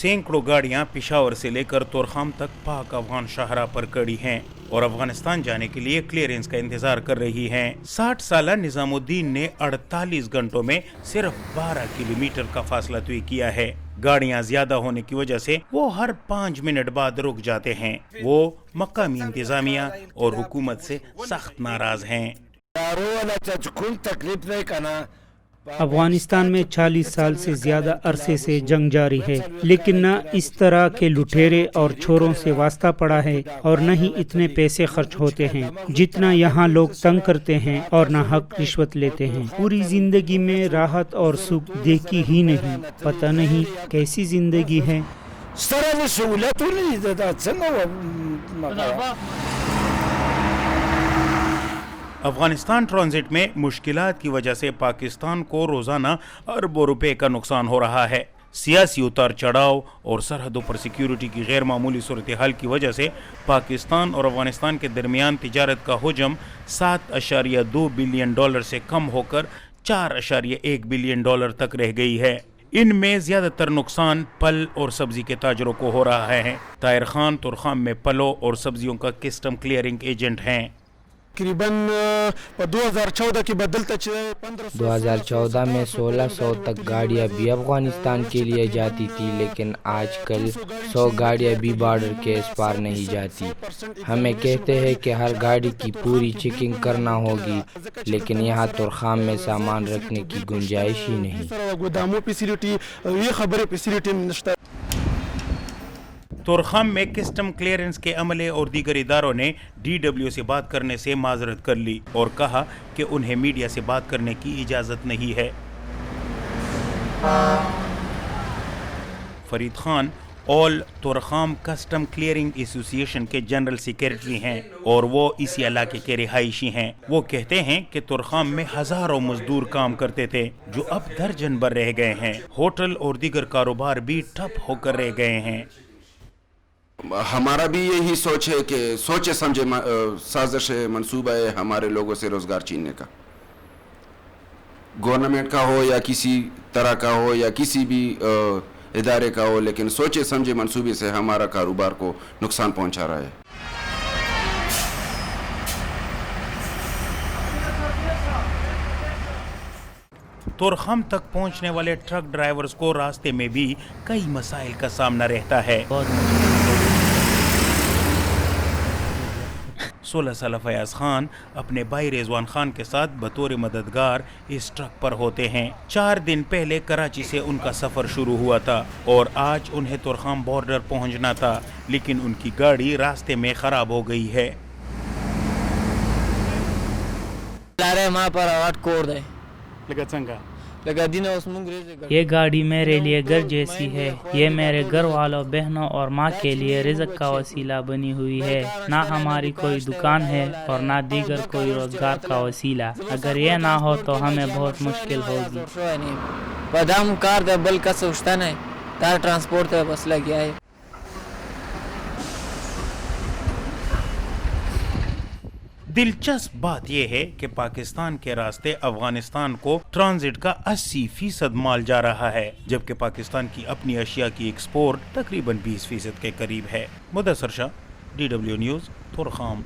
सैकड़ों गाड़ियां पिशावर से लेकर तोरखाम तक पाक अफगान शाहराह पर खड़ी हैं और अफगानिस्तान जाने के लिए क्लियरेंस का इंतजार कर रही हैं। 60 साला निजामुद्दीन ने 48 घंटों में सिर्फ 12 किलोमीटर का फासला तय किया है। गाड़ियां ज्यादा होने की वजह से वो हर 5 मिनट बाद रुक जाते हैं। वो मकामी इंतजामिया और हुकूमत से सख्त नाराज हैं। अफगानिस्तान में 40 साल से ज्यादा अरसे से जंग जारी है, लेकिन न इस तरह के लुटेरे और चोरों से वास्ता पड़ा है और न ही इतने पैसे खर्च होते हैं जितना यहाँ लोग तंग करते हैं और न हक रिश्वत लेते हैं। पूरी जिंदगी में राहत और सुख देखी ही नहीं, पता नहीं कैसी जिंदगी है। अफगानिस्तान ट्रांजिट में मुश्किलात की वजह से पाकिस्तान को रोजाना अरबों रुपए का नुकसान हो रहा है। सियासी उतार चढ़ाव और सरहदों पर सिक्योरिटी की गैर मामूली सूरत हाल की वजह से पाकिस्तान और अफगानिस्तान के दरमियान तिजारत का हुजम $7.2 बिलियन से कम होकर $4.1 बिलियन तक रह गई है। इनमें ज्यादातर नुकसान फल और सब्जी के ताजरों को हो रहा है। ताहिर खान तोरखाम में फलों और सब्जियों का कस्टम क्लियरिंग एजेंट हैं। 2014 में 1600 तक गाड़ियाँ भी अफगानिस्तान के लिए जाती थी, लेकिन आजकल 100 गाड़ियाँ भी बॉर्डर के इस पार नहीं जाती। हमें कहते हैं कि हर गाड़ी की पूरी चेकिंग करना होगी, लेकिन यहाँ तोरखाम में सामान रखने की गुंजाइश ही नहीं। तोरखाम में कस्टम क्लियरेंस के अमले और दीगर इदारों ने DW से बात करने से माजरत कर ली और कहा कि उन्हें मीडिया से बात करने की इजाज़त नहीं है। Farid Khan all Torkham custom clearing association के जनरल सेक्रेटरी हैं और वो इसी इलाके के रिहायशी हैं। वो कहते हैं कि तोरखाम में हजारों मजदूर काम करते थे जो अब दर्जन भर रह गए हैं। होटल और दीगर कारोबार भी ठप होकर रह गए हैं। हमारा भी यही सोच है कि सोचे समझे साजिश मंसूबा है हमारे लोगों से रोजगार छीनने का, गवर्नमेंट का हो या किसी तरह का हो या किसी भी इदारे का हो, लेकिन सोचे समझे मंसूबे से हमारा कारोबार को नुकसान पहुंचा रहा है। तोरखाम तक पहुंचने वाले ट्रक ड्राइवर्स को रास्ते में भी कई मसाइल का सामना रहता है। 16 साल फयाज खान अपने भाई रिजवान खान के साथ बतौर मददगार इस ट्रक पर होते हैं। 4 दिन पहले कराची से उनका सफ़र शुरू हुआ था और आज उन्हें तोरखाम बॉर्डर पहुंचना था, लेकिन उनकी गाड़ी रास्ते में ख़राब हो गई है। ये गाड़ी मेरे लिए घर जैसी है। ये मेरे घर वालों, बहनों और माँ के लिए रिज़्क़ का वसीला बनी हुई है। ना हमारी कोई दुकान है और ना दीगर कोई रोजगार का वसीला। अगर ये ना हो तो हमें बहुत मुश्किल होगी। दिलचस्प बात यह है कि पाकिस्तान के रास्ते अफगानिस्तान को ट्रांजिट का 80% माल जा रहा है, जबकि पाकिस्तान की अपनी अशिया की एक्सपोर्ट तकरीबन 20% के करीब है। Mudassar Shah, DW news, तोरखाम।